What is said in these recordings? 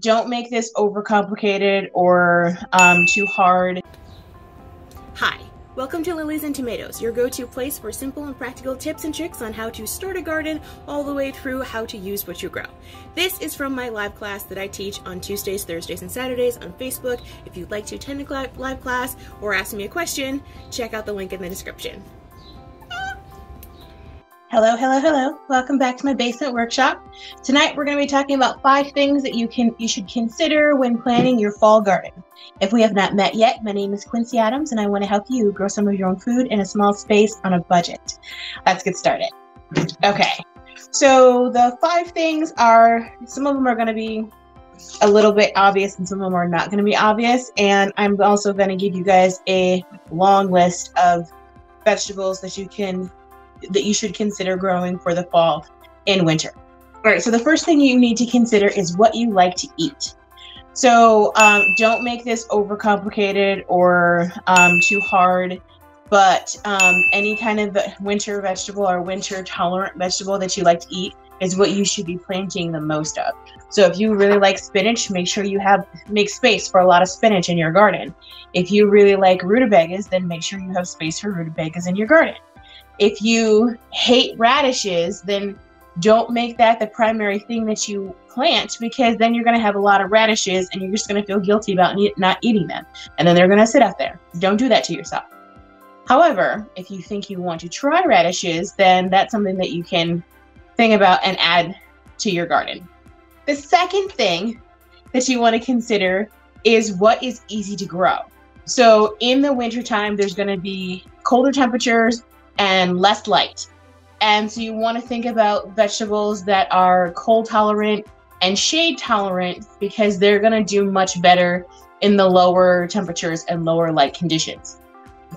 don't make this overcomplicated or too hard. Hi, welcome to Lilies and Tomatoes, your go-to place for simple and practical tips and tricks on how to start a garden all the way through how to use what you grow. This is from my live class that I teach on Tuesdays, Thursdays, and Saturdays on Facebook. If you'd like to attend a live class or ask me a question, check out the link in the description. Hello, hello, hello. Welcome back to my basement workshop. Tonight we're going to be talking about 5 things that you should consider when planning your fall garden. If we have not met yet, my name is Quincey Adams and I want to help you grow some of your own food in a small space on a budget. Let's get started. Okay, so the 5 things are, some of them are going to be a little bit obvious and some of them are not going to be obvious, and I'm also going to give you guys a long list of vegetables that you should consider growing for the fall and winter. All right, so the first thing you need to consider is what you like to eat. So don't make this overcomplicated or too hard, but any kind of winter vegetable or winter tolerant vegetable that you like to eat is what you should be planting the most of. So if you really like spinach, make sure you make space for a lot of spinach in your garden. If you really like rutabagas, then make sure you have space for rutabagas in your garden. If you hate radishes, then don't make that the primary thing that you plant, because then you're going to have a lot of radishes and you're just going to feel guilty about not eating them. And then they're going to sit out there. Don't do that to yourself. However, if you think you want to try radishes, then that's something that you can think about and add to your garden. The second thing that you want to consider is what is easy to grow. So in the wintertime, there's going to be colder temperatures and less light. And so you want to think about vegetables that are cold tolerant and shade tolerant, because they're going to do much better in the lower temperatures and lower light conditions.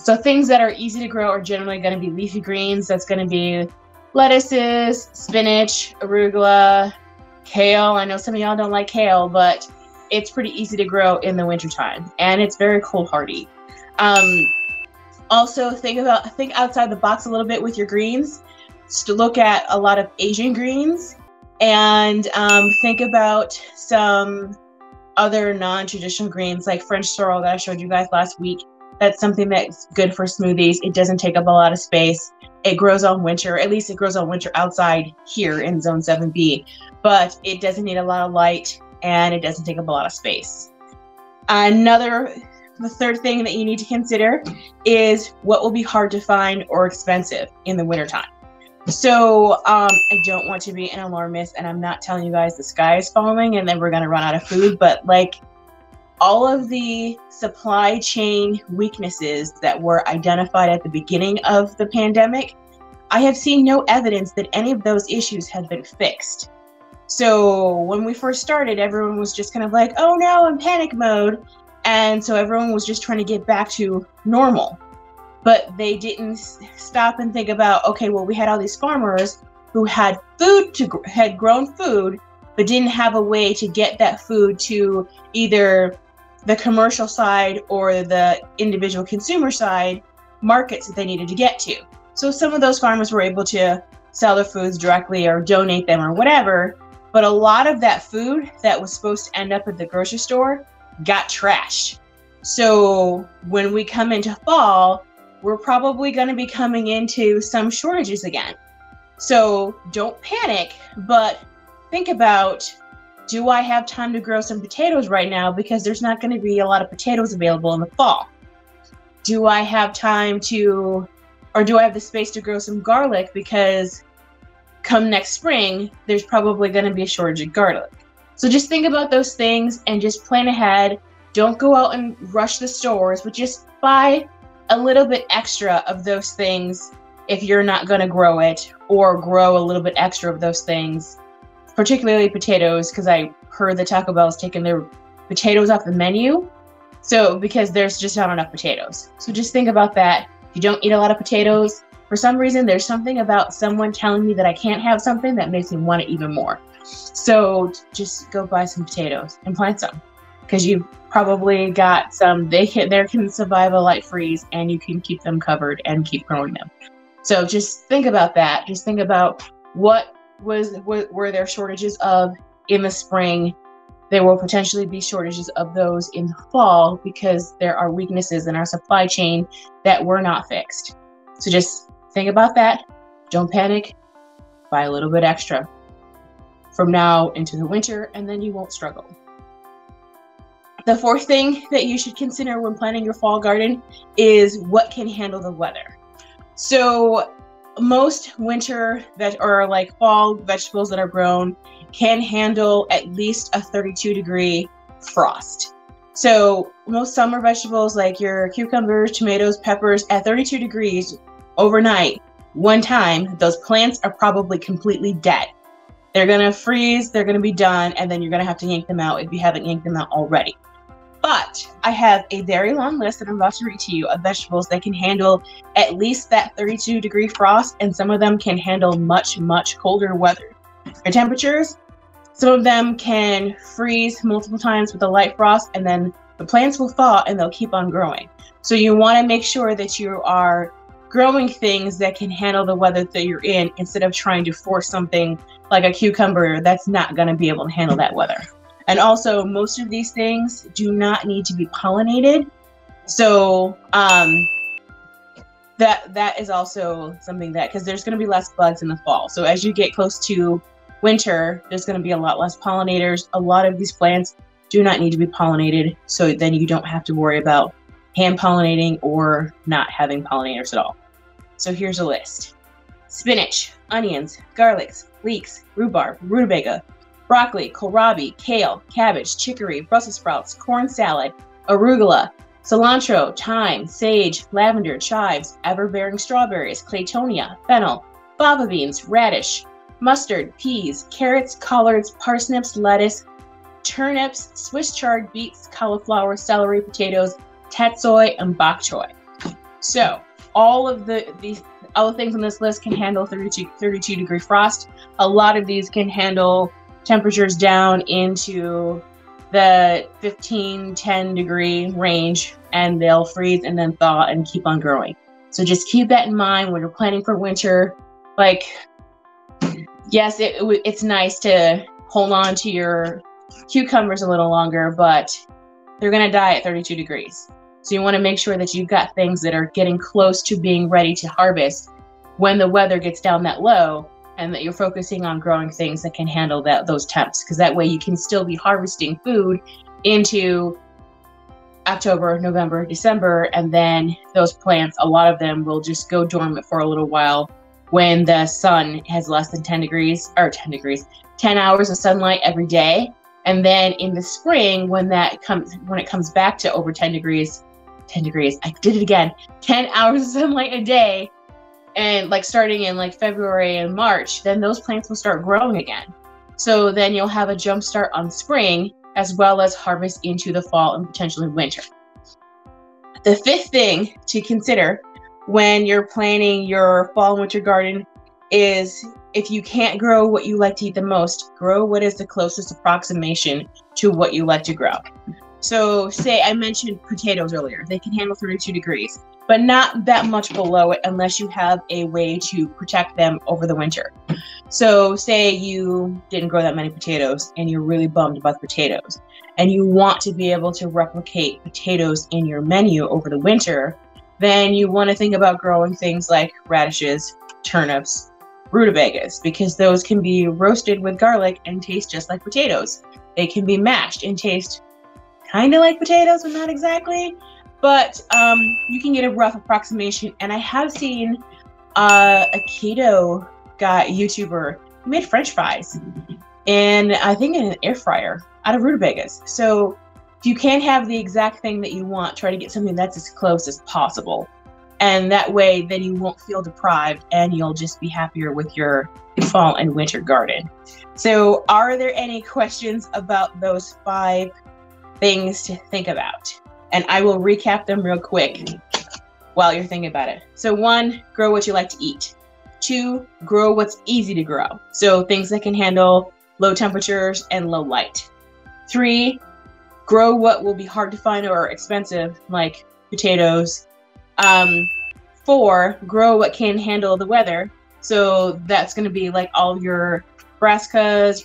So things that are easy to grow are generally going to be leafy greens. That's going to be lettuces, spinach, arugula, kale. I know some of y'all don't like kale, but it's pretty easy to grow in the wintertime and it's very cold hardy. Also, think outside the box a little bit with your greens. To look at a lot of Asian greens and think about some other non-traditional greens like French sorrel that I showed you guys last week. That's something that's good for smoothies. It doesn't take up a lot of space. It grows on winter, at least it grows on winter outside here in Zone 7B, but it doesn't need a lot of light and it doesn't take up a lot of space. The third thing that you need to consider is what will be hard to find or expensive in the wintertime. So I don't want to be an alarmist, and I'm not telling you guys the sky is falling and then we're going to run out of food, but like all of the supply chain weaknesses that were identified at the beginning of the pandemic, I have seen no evidence that any of those issues have been fixed. So when we first started, everyone was just kind of like, oh no, in panic mode. And so everyone was just trying to get back to normal. But they didn't stop and think about, okay, well, we had all these farmers who had grown food, but didn't have a way to get that food to either the commercial side or the individual consumer side markets that they needed to get to. So some of those farmers were able to sell their foods directly or donate them or whatever. But a lot of that food that was supposed to end up at the grocery store got trashed. So when we come into fall, we're probably going to be coming into some shortages again. So don't panic, but think about, do I have time to grow some potatoes right now? Because there's not going to be a lot of potatoes available in the fall. Do I have time to, or do I have the space to grow some garlic? Because come next spring, there's probably going to be a shortage of garlic. So just think about those things and just plan ahead. Don't go out and rush the stores, but just buy a little bit extra of those things if you're not going to grow it, or grow a little bit extra of those things, particularly potatoes, because I heard that Taco Bell's taken their potatoes off the menu. So because there's just not enough potatoes. So just think about that. If you don't eat a lot of potatoes, for some reason, there's something about someone telling me that I can't have something that makes me want it even more. So just go buy some potatoes and plant some, because you've probably got some, they can survive a light freeze and you can keep them covered and keep growing them. So just think about that. Just think about what were there shortages of in the spring there will potentially be shortages of those in the fall because there are weaknesses in our supply chain that were not fixed. So just think about that. Don't panic. Buy a little bit extra from now into the winter, and then you won't struggle. The fourth thing that you should consider when planning your fall garden is what can handle the weather. So most winter or like fall vegetables that are grown can handle at least a 32-degree frost. So most summer vegetables like your cucumbers, tomatoes, peppers at 32 degrees overnight, one time, those plants are probably completely dead. They're gonna freeze, they're gonna be done, and then you're gonna have to yank them out if you haven't yanked them out already. But I have a very long list that I'm about to read to you of vegetables that can handle at least that 32-degree frost, and some of them can handle much, much colder weather or temperatures. Some of them can freeze multiple times with a light frost, and then the plants will thaw and they'll keep on growing. So you want to make sure that you are growing things that can handle the weather that you're in, instead of trying to force something like a cucumber that's not going to be able to handle that weather. And also, most of these things do not need to be pollinated. So that is also something that, because there's going to be less bugs in the fall. So as you get close to winter, there's going to be a lot less pollinators. A lot of these plants do not need to be pollinated. So then you don't have to worry about hand pollinating or not having pollinators at all. So here's a list: spinach, onions, garlics, leeks, rhubarb, rutabaga, broccoli, kohlrabi, kale, cabbage, chicory, Brussels sprouts, corn salad, arugula, cilantro, thyme, sage, lavender, chives, ever-bearing strawberries, claytonia, fennel, fava beans, radish, mustard, peas, carrots, collards, parsnips, lettuce, turnips, Swiss chard, beets, cauliflower, celery, potatoes, tatsoi, and bok choy. So all of the things on this list can handle 32-degree frost. A lot of these can handle temperatures down into the 10-degree range, and they'll freeze and then thaw and keep on growing. So just keep that in mind when you're planning for winter. Like, yes, it's nice to hold on to your cucumbers a little longer, but they're going to die at 32 degrees. So you want to make sure that you've got things that are getting close to being ready to harvest when the weather gets down that low, and that you're focusing on growing things that can handle those temps, because that way you can still be harvesting food into October, November, December, and then those plants, a lot of them will just go dormant for a little while when the sun has less than 10 hours of sunlight every day. And then in the spring, when it comes back to over 10 degrees, I did it again, 10 hours of sunlight a day, and like starting in like February and March, then those plants will start growing again. So then you'll have a jump start on spring, as well as harvest into the fall and potentially winter. The fifth thing to consider when you're planning your fall and winter garden is, if you can't grow what you like to eat the most, grow what is the closest approximation to what you like to grow. So say I mentioned potatoes earlier. They can handle 32 degrees, but not that much below it unless you have a way to protect them over the winter. So say you didn't grow that many potatoes and you're really bummed about the potatoes, and you want to be able to replicate potatoes in your menu over the winter, then you want to think about growing things like radishes, turnips, rutabagas, because those can be roasted with garlic and taste just like potatoes. They can be mashed and taste kind of like potatoes, but not exactly. But you can get a rough approximation. And I have seen a keto guy, YouTuber, who made French fries, and I think in an air fryer out of rutabagas. So if you can't have the exact thing that you want, try to get something that's as close as possible. And that way, then you won't feel deprived, and you'll just be happier with your fall and winter garden. So are there any questions about those 5 things to think about? And I will recap them real quick while you're thinking about it. So 1, grow what you like to eat. 2, grow what's easy to grow. So things that can handle low temperatures and low light. 3, grow what will be hard to find or expensive, like potatoes. 4, grow what can handle the weather. So that's going to be like all your brassicas,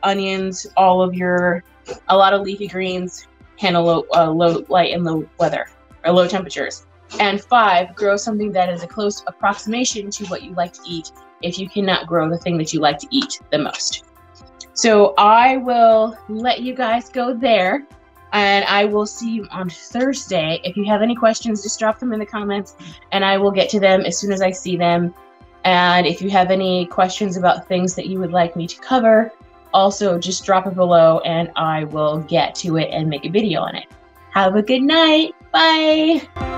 onions, all of your A lot of leafy greens handle low light and low weather, or low temperatures. And 5, grow something that is a close approximation to what you like to eat if you cannot grow the thing that you like to eat the most. So I will let you guys go there, and I will see you on Thursday. If you have any questions, just drop them in the comments, and I will get to them as soon as I see them. And if you have any questions about things that you would like me to cover, also just drop it below, and I will get to it and make a video on it. Have a good night. Bye.